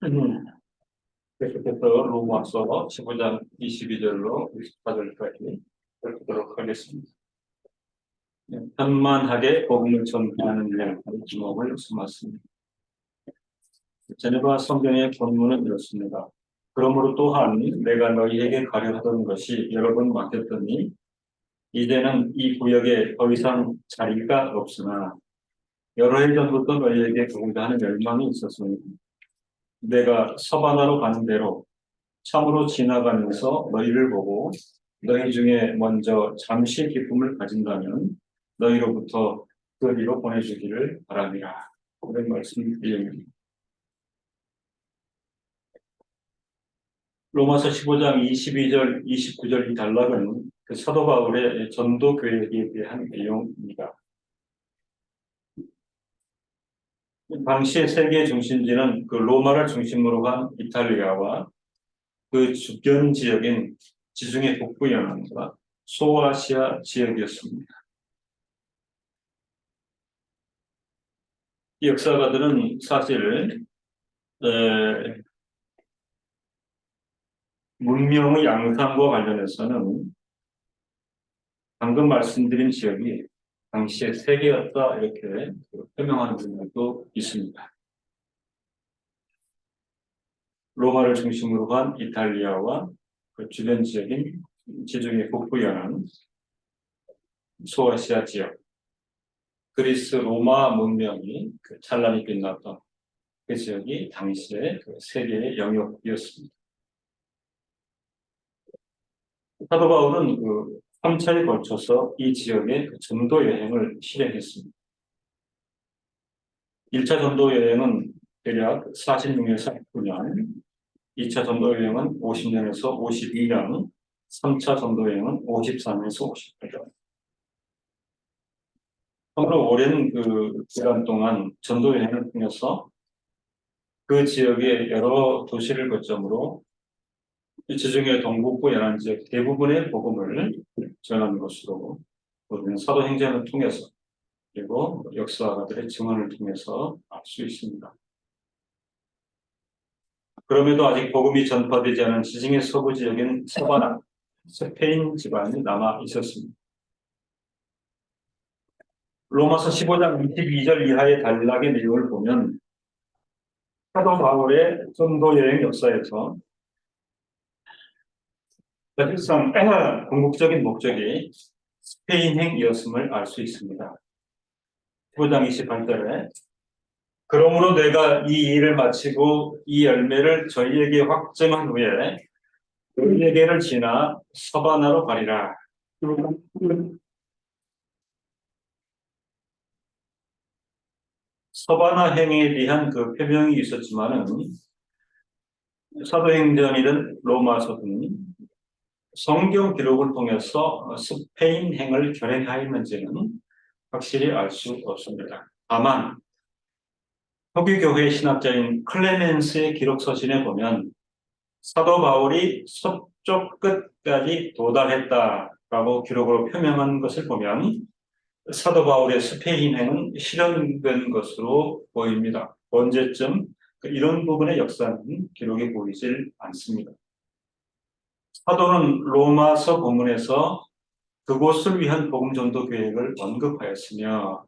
음, 계속해서 로마서 15장 22절로 24절까지 읽도록 하겠습니다. 편만하게 복음을 전하는 일 주목을 삼았습니다. 제네바 성경의 본문은 이렇습니다. 그러므로 또한 내가 너희에게 가려 하던 것이 여러 번 맡겼더니 이제는 이 구역에 더 이상 자리가 없으나 여러 해 전부터 너희에게 가고자 하는 열망이 있었으니 내가 서바나로 가는 대로 참으로 지나가면서 너희를 보고 너희 중에 먼저 잠시 기쁨을 가진다면 너희로부터 그리로 보내주기를 바랍니다. 그런 말씀드립니다. 로마서 15장 22절, 29절 이 단락은 그 사도 바울의 전도 계획에 대한 내용입니다. 당시의 세계 중심지는 그 로마를 중심으로 한 이탈리아와 그 주변 지역인 지중해 북부 연안과 소아시아 지역이었습니다. 이 역사가들은 사실 문명의 양상과 관련해서는 방금 말씀드린 지역이 당시의 세계였다 이렇게 설명하는 분들도 있습니다. 로마를 중심으로 한 이탈리아와 그 주변 지역인 지중해 북부 연안, 소아시아 지역, 그리스 로마 문명이 그 찬란히 빛났던 그 지역이 당시의 그 세계의 영역이었습니다. 사도 바울은 그 3차에 걸쳐서 이 지역의 그 전도 여행을 실행했습니다. 1차 전도 여행은 대략 46에서 49년, 2차 전도 여행은 50년에서 52년, 3차 전도 여행은 53에서 58년. 참으로 오랜 그 기간 동안 전도 여행을 통해서 그 지역의 여러 도시를 거점으로 지중해 동북부 연안 지역 대부분의 복음을 전하는 것으로 우리는 사도행전을 통해서 그리고 역사가들의 증언을 통해서 알 수 있습니다. 그럼에도 아직 복음이 전파되지 않은 지중해 서부 지역인 서바나, 스페인 지방이 남아 있었습니다. 로마서 15장 22절 이하의 단락의 내용을 보면 사도 바울의 전도 여행 역사에서 사실상 궁극적인 목적이 스페인행이었음을 알 수 있습니다. 15장 28절에 그러므로 내가 이 일을 마치고 이 열매를 저희에게 확증한 후에 너희에게를 지나 서바나로 가리라. 서바나 행에 대한 그 표명이 있었지만은 사도행전이든 로마서든 성경 기록을 통해서 스페인 행을 결행하였는지는 확실히 알 수 없습니다. 다만 서기교회 신학자인 클레멘스의 기록 서신에 보면 사도 바울이 서쪽 끝까지 도달했다라고 기록으로 표명한 것을 보면 사도 바울의 스페인행은 실현된 것으로 보입니다. 언제쯤 이런 부분의 역사는 기록에 보이질 않습니다. 사도는 로마서 본문에서 그곳을 위한 복음 전도 계획을 언급하였으며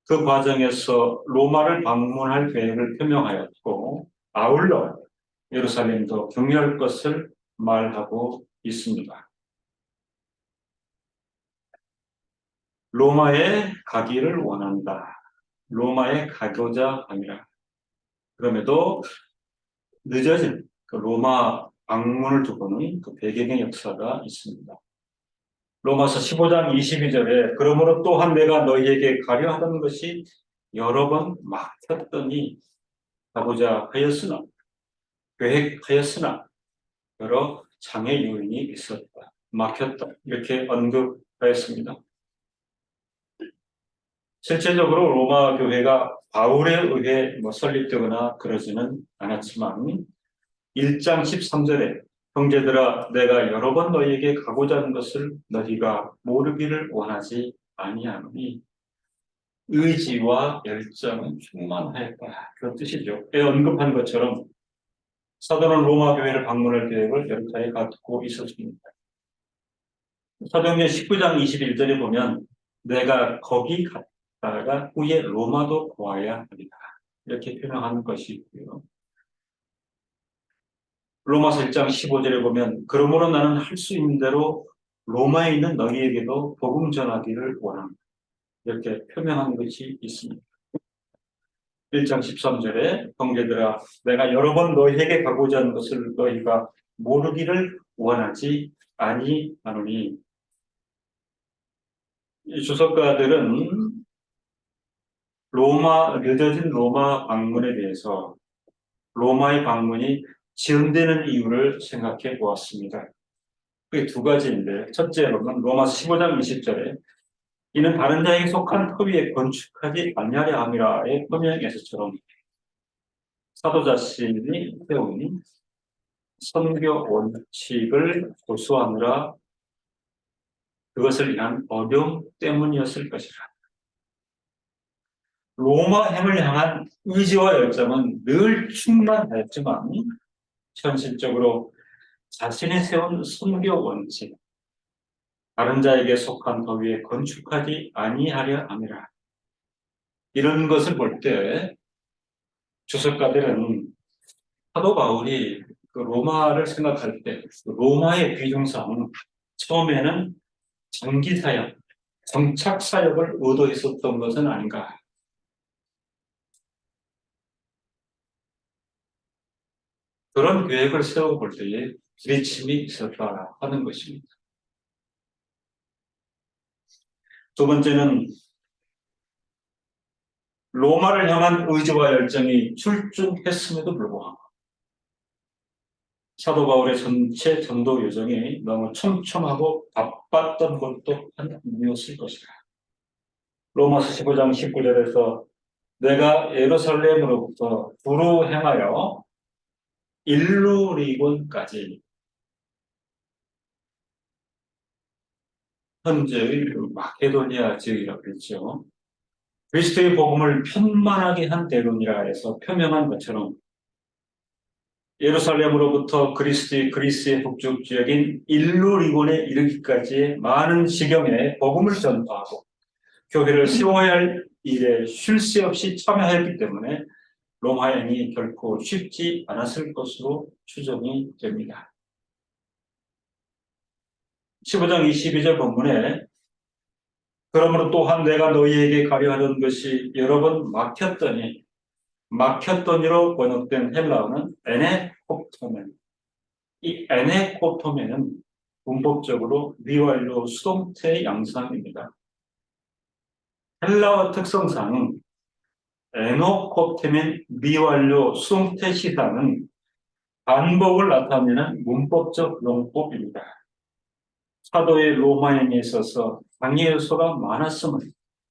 그 과정에서 로마를 방문할 계획을 표명하였고 아울러 예루살렘도 경유할 것을 말하고 있습니다. 로마에 가기를 원한다. 로마에 가고자 합니다. 그럼에도 늦어진 그 로마 방문을 두고는 그 배경의 역사가 있습니다. 로마서 15장 22절에 그러므로 또한 내가 너희에게 가려 하던 것이 여러 번 막혔더니 가고자 하였으나 계획하였으나 여러 장애 요인이 있었다. 막혔다. 이렇게 언급하였습니다. 실제적으로 로마 교회가 바울에 의해 설립되거나 그러지는 않았지만 1장 13절에 형제들아 내가 여러 번 너희에게 가고자 하는 것을 너희가 모르기를 원하지 아니하노니 의지와 열정은 충만하였다. 그런 뜻이죠. 에 언급한 것처럼 사도는 로마 교회를 방문할 계획을 여러 차례 갖고 있었습니다. 사도행전 19장 21절에 보면 내가 거기 갔다가 후에 로마도 보아야 합니다. 이렇게 표명하는 것이 있고요. 로마서 1장 15절에 보면 그러므로 나는 할 수 있는 대로 로마에 있는 너희에게도 복음 전하기를 원합니다. 이렇게 표명한 것이 있습니다. 1장 13절에 형제들아 내가 여러 번 너희에게 가고자 하는 것을 너희가 모르기를 원하지 아니하노니 이 주석가들은 늦어진 로마 방문에 대해서 로마의 방문이 지연되는 이유를 생각해 보았습니다. 그게 두 가지인데 첫째로는 로마서 15장 20절에 이는 다른 자에게 속한 터 위에 건축하지 아니하려 함이라의 표명에서처럼 사도 자신이 세운 선교 원칙을 고수하느라 그것을 위한 어려움 때문이었을 것이라. 로마행을 향한 의지와 열정은 늘 충만하였지만 현실적으로 자신이 세운 선교 원칙, 다른 자에게 속한 터 위에 건축하지 아니하려 함이라. 이런 것을 볼 때 주석가들은 사도 바울이 그 로마를 생각할 때 로마의 비중상 처음에는 장기 사역, 정착 사역을 의도했었던 것은 아닌가. 그런 계획을 세워볼 때에 부딪힘이 있었다 하는 것입니다. 두 번째는 로마를 향한 의지와 열정이 출중했음에도 불구하고 사도 바울의 전체 전도 여정이 너무 촘촘하고 바빴던 것도 한 이유였을 것이다. 로마서 15장 19절에서 내가 예루살렘으로부터 두루 행하여 일루리곤까지 현재의 마케도니아 지역이라고 했죠. 그리스도의 복음을 편만하게 한 대론이라 해서 표명한 것처럼 예루살렘으로부터 그리스의 북쪽 지역인 일루리곤에 이르기까지의 많은 지경에 복음을 전파하고 교회를 세워야 할 일에 쉴 새 없이 참여했기 때문에 로마행이 결코 쉽지 않았을 것으로 추정이 됩니다. 15장 22절 본문에 그러므로 또한 내가 너희에게 가려 하던 것이 여러 번 막혔더니로 번역된 헬라어는 에네코토멘. 이 에네코토멘은 문법적으로 미완료 수동태의 양상입니다. 헬라어 특성상 에노코토멘 미완료 수동태 시사는 반복을 나타내는 문법적 용법입니다. 사도의 로마행에 있어서 방해 요소가 많았음을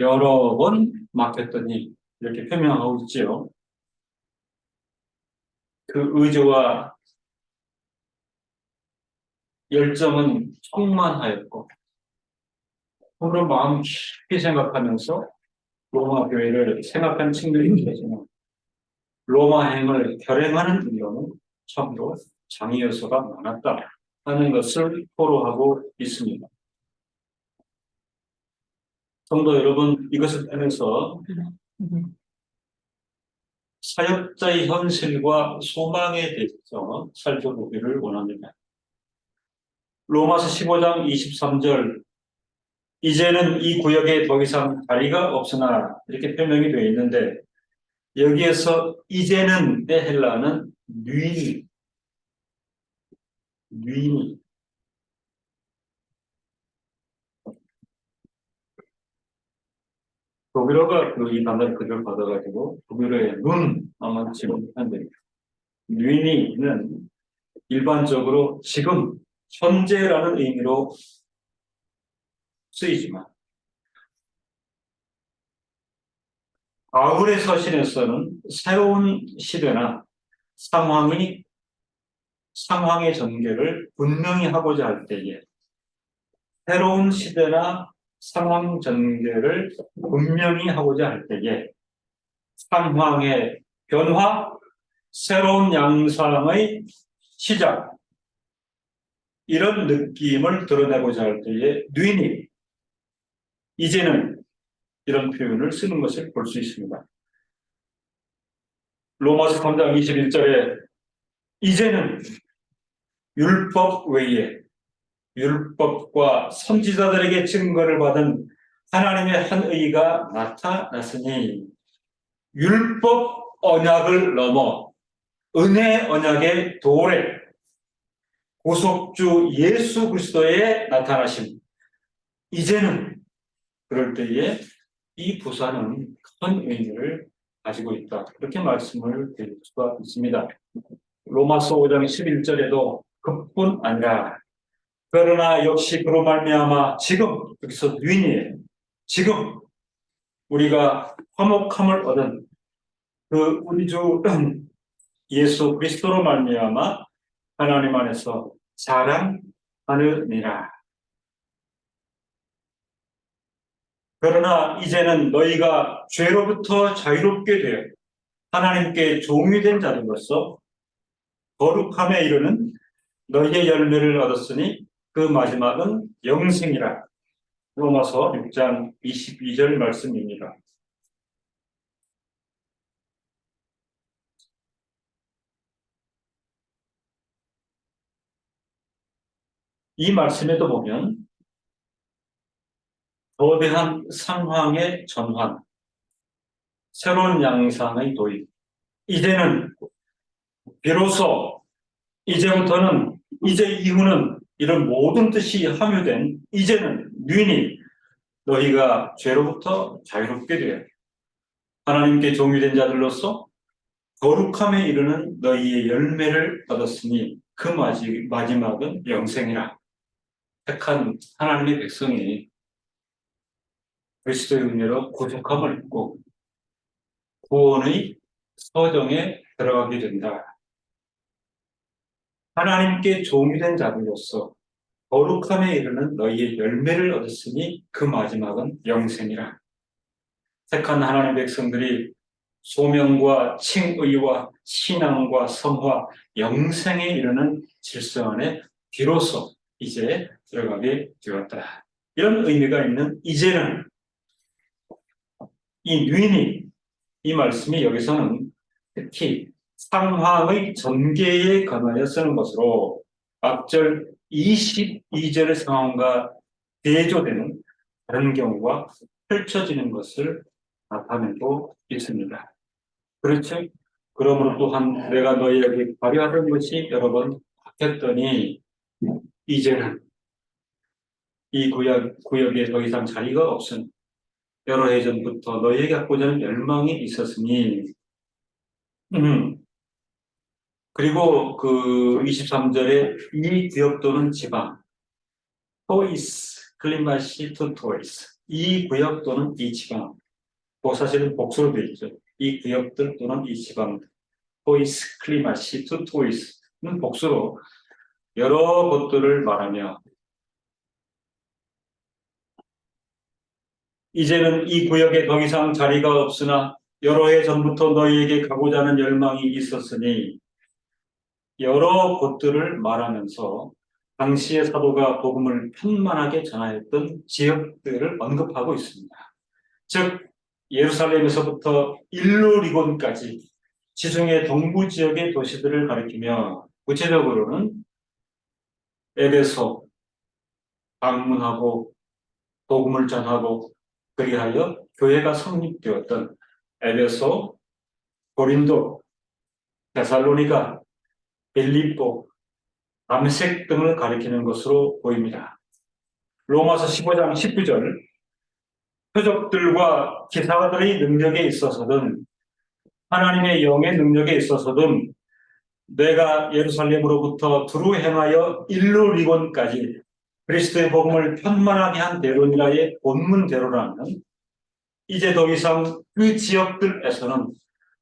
여러 번 막혔더니 이렇게 표명하고 있지요. 그 의지와 열정은 충만하였고 그런 마음 깊이 생각하면서 로마 교회를 생각하는 친구들이 계시면 로마행을 결행하는 이유는 참으로 장애 요소가 많았다 하는 것을 토로하고 있습니다. 성도 여러분, 이것을 통해서 사역자의 현실과 소망에 대해서 살펴보기를 원합니다. 로마서 15장 23절 이제는 이 구역에 더 이상 자리가 없으나 이렇게 표명이 되어 있는데 여기에서 이제는의 헬라어는 누이니 독일어가 이 단어를 그대로 받아가지고 독일어의 눈 아마 지금 한데 누이니는 일반적으로 지금 현재라는 의미로 쓰이지만 바울의 서신에서는 새로운 시대나 상황의 전개를 분명히 하고자 할 때에 새로운 시대나 상황 전개를 분명히 하고자 할 때에 상황의 변화, 새로운 양상의 시작, 이런 느낌을 드러내고자 할 때에 뉘니, 이제는 이런 표현을 쓰는 것을 볼 수 있습니다. 로마서 3장 21절에 이제는 율법 외에 율법과 선지자들에게 증거를 받은 하나님의 한 의가 나타났으니 율법 언약을 넘어 은혜 언약의 도래 구속주 예수 그리스도의 나타나심, 이제는 그럴 때에 이 부사는 큰 의미를 가지고 있다, 그렇게 말씀을 드릴 수가 있습니다. 로마서 5장 11절에도 그뿐 아니라 그러나 역시 그로 말미암아 지금, 여기서 뉘니에요. 지금 우리가 화목함을 얻은 그 우리 주 예수 그리스도로 말미암아 하나님 안에서 자랑하느니라. 그러나 이제는 너희가 죄로부터 자유롭게 되어 하나님께 종이 된 자들로서 거룩함에 이르는 너희의 열매를 얻었으니 그 마지막은 영생이라. 로마서 6장 22절 말씀입니다. 이 말씀에도 보면 거대한 상황의 전환, 새로운 양상의 도입, 이제는 비로소, 이제부터는, 이제 이후는, 이런 모든 뜻이 함유된 이제는 뉘니 너희가 죄로부터 자유롭게 되어 하나님께 종이된 자들로서 거룩함에 이르는 너희의 열매를 얻었으니 그 마지막은 영생이라. 택한 하나님의 백성이 그리스도의 은혜로 구속함을 입고 구원의 서정에 들어가게 된다. 하나님께 종이 된 자들로서 거룩함에 이르는 너희의 열매를 얻었으니 그 마지막은 영생이라. 택한 하나님의 백성들이 소명과 칭의와 신앙과 성화, 영생에 이르는 질서 안에 비로소 이제 들어가게 되었다. 이런 의미가 있는 이제는, 이 뉘니, 이 말씀이 여기서는 특히 상황의 전개에 관하여 쓰는 것으로 앞절 22절의 상황과 대조되는 다른 경우가 펼쳐지는 것을 나타내고 있습니다. 그렇죠? 그러므로 또한 내가 너희에게 발휘하던 것이 여러 번 바뀌었더니 이제는 이 구역에 더 이상 자리가 없은 여러 해 전부터 너희에게 갖고자 하는 열망이 있었으니 그리고 그 23절에 이 구역 또는 지방 토이스 클리마시 투 토이스, 이 구역 또는 이 지방, 사실은 복수로 되어 있죠. 이 구역들 또는 이 지방 토이스 클리마시 투 토이스는 복수로 여러 것들을 말하며 이제는 이 구역에 더 이상 자리가 없으나 여러 해 전부터 너희에게 가고자 하는 열망이 있었으니 여러 곳들을 말하면서 당시의 사도가 복음을 편만하게 전하였던 지역들을 언급하고 있습니다. 즉 예루살렘에서부터 일루리곤까지 지중해 동부 지역의 도시들을 가리키며 구체적으로는 에베소 방문하고 복음을 전하고 그리하여 교회가 성립되었던 에베소, 고린도, 데살로니가, 빌립보, 담색 등을 가리키는 것으로 보입니다. 로마서 15장 19절 표적들과 기사들의 능력에 있어서든 하나님의 영의 능력에 있어서든 내가 예루살렘으로부터 두루 행하여 일루리곤까지 그리스도의 복음을 편만하게 한 대론이라의 본문대로라면 이제 더 이상 그 지역들에서는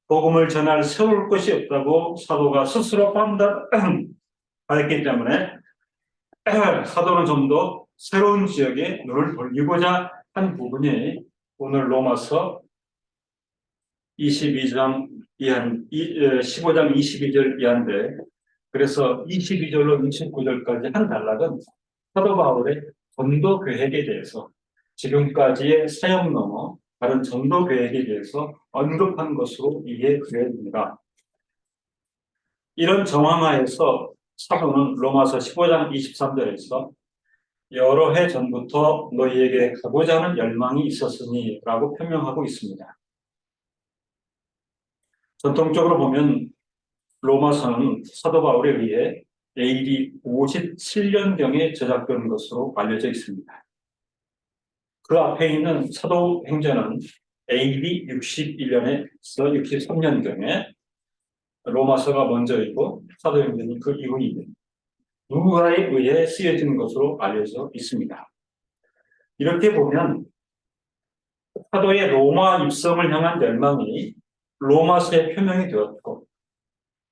복음을 전할 세울 것이 없다고 사도가 스스로 판단했기 때문에 사도는 좀 더 새로운 지역에 눈을 돌리고자 한 부분이 오늘 로마서 22장 이한 15장 22절 이한데, 그래서 22절로 29절까지 한 단락은 사도 바울의 전도 계획에 대해서, 지금까지의 사역 넘어 다른 전도 계획에 대해서 언급한 것으로 이해되어야 됩니다. 이런 정황하에서 사도는 로마서 15장 23절에서 여러 해 전부터 너희에게 가고자 하는 열망이 있었으니 라고 표명하고 있습니다. 전통적으로 보면 로마서는 사도 바울에 의해 AD 57년경에 제작된 것으로 알려져 있습니다. 그 앞에 있는 사도행전은 AD 61년에서 63년경에 로마서가 먼저이고 사도행전이 그 이후입니다. 누가에 의해 쓰여진 것으로 알려져 있습니다. 이렇게 보면 사도의 로마 입성을 향한 열망이 로마서에 표명이 되었고,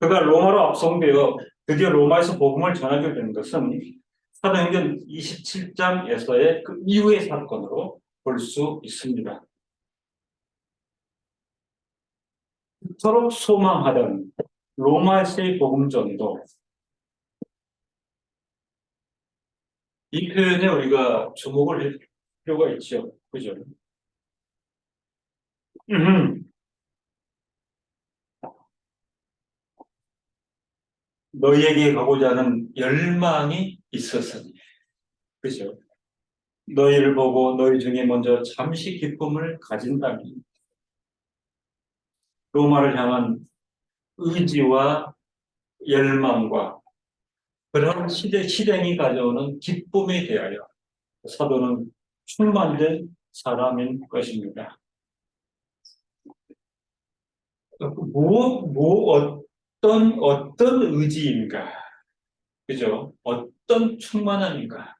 그가 로마로 압송되어 드디어 로마에서 복음을 전하게 된 것은 사도행전 27장에서의 그 이후의 사건으로 볼 수 있습니다. 그토록 소망하던 로마에서의 복음 전도, 이 표현에 우리가 주목을 할 필요가 있죠. 그죠? 너희에게 가고자 하는 열망이 있었으니. 그죠? 너희를 보고 너희 중에 먼저 잠시 기쁨을 가진다면 로마를 향한 의지와 열망과 그런 실행이 가져오는 기쁨에 대하여 사도는 충만된 사람인 것입니다. 어떤 의지인가? 그죠? 어떤 충만함인가?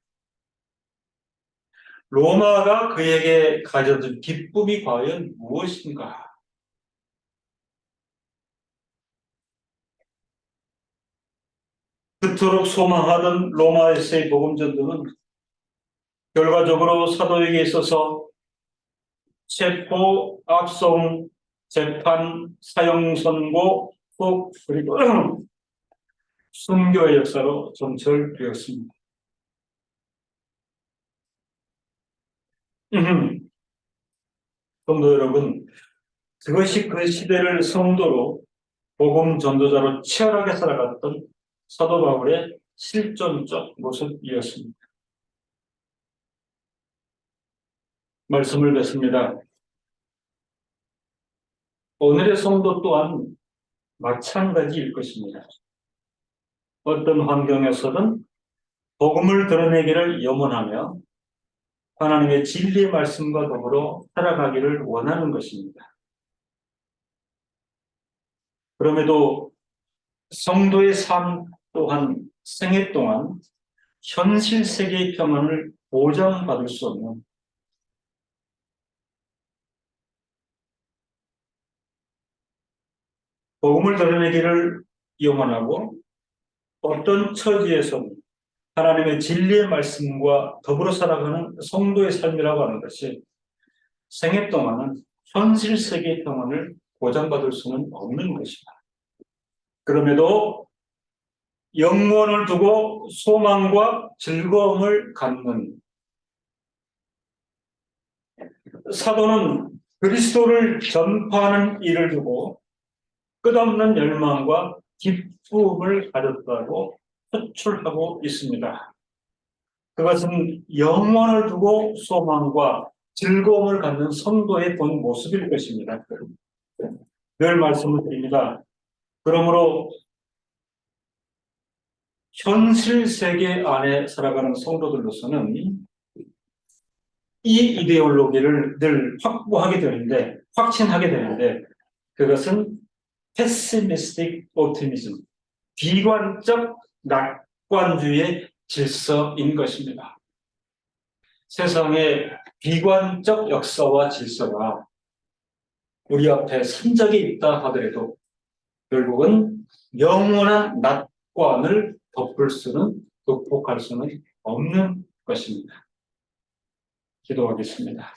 로마가 그에게 가져준 기쁨이 과연 무엇인가? 그토록 소망하던 로마에서의 복음 전도는 결과적으로 사도에게 있어서 체포, 압송, 재판, 사형 선고, 그리고 순교의 역사로 점철되었습니다. 성도 여러분, 그것이 그 시대를 성도로 복음 전도자로 치열하게 살아갔던 사도 바울의 실존적 모습이었습니다. 말씀을 뵙습니다. 오늘의 성도 또한 마찬가지일 것입니다. 어떤 환경에서든 복음을 드러내기를 염원하며 하나님의 진리의 말씀과 더불어 살아가기를 원하는 것입니다. 그럼에도 성도의 삶 또한 생애 동안 현실 세계의 평안을 보장받을 수 없는, 복음을 드러내기를 염원하고 어떤 처지에서는 하나님의 진리의 말씀과 더불어 살아가는 성도의 삶이라고 하는 것이 생애 동안은 현실 세계의 평안을 보장받을 수는 없는 것이다. 그럼에도 영원을 두고 소망과 즐거움을 갖는 사도는 그리스도를 전파하는 일을 두고 끝없는 열망과 기쁨을 가졌다고 호출하고 있습니다. 그것은 영원을 두고 소망과 즐거움을 갖는 성도의 본 모습일 것입니다. 늘 말씀을 드립니다. 그러므로 현실 세계 안에 살아가는 성도들로서는 이 이데올로기를 늘 확신하게 되는데 그것은 pessimistic optimism, 비관적 낙관주의의 질서인 것입니다. 세상의 비관적 역사와 질서가 우리 앞에 산적이 있다 하더라도 결국은 영원한 낙관을 극복할 수는 없는 것입니다. 기도하겠습니다.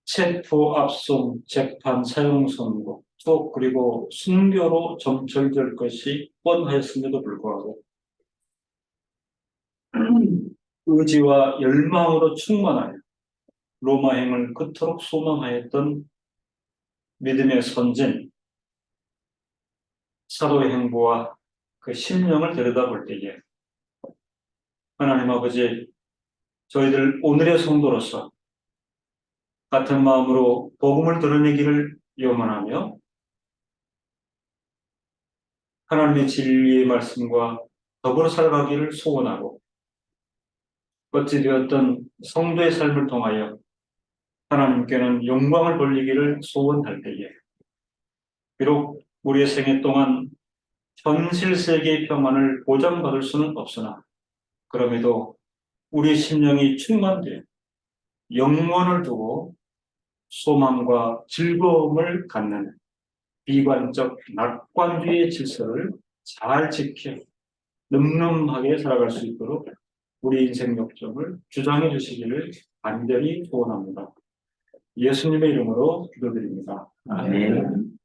체포, 압송, 재판, 사형 선고, 또 그리고 순교로 점철될 것이 뻔하였음에도 불구하고 의지와 열망으로 충만하여 로마행을 그토록 소망하였던 믿음의 선진 사도의 행보와 그 심령을 들여다볼 때에 하나님 아버지, 저희들 오늘의 성도로서 같은 마음으로 복음을 드러내기를 염원하며 하나님의 진리의 말씀과 더불어 살아가기를 소원하고 어찌 되었던 성도의 삶을 통하여 하나님께는 영광을 돌리기를 소원할 때에 비록 우리의 생애 동안 현실 세계의 평안을 보장받을 수는 없으나 그럼에도 우리의 심령이 충만되어 영원을 두고 소망과 즐거움을 갖는 비관적 낙관주의의 질서를 잘 지켜 늠름하게 살아갈 수 있도록 우리 인생 역점을 주장해 주시기를 간절히 소원합니다. 예수님의 이름으로 기도드립니다. 아멘.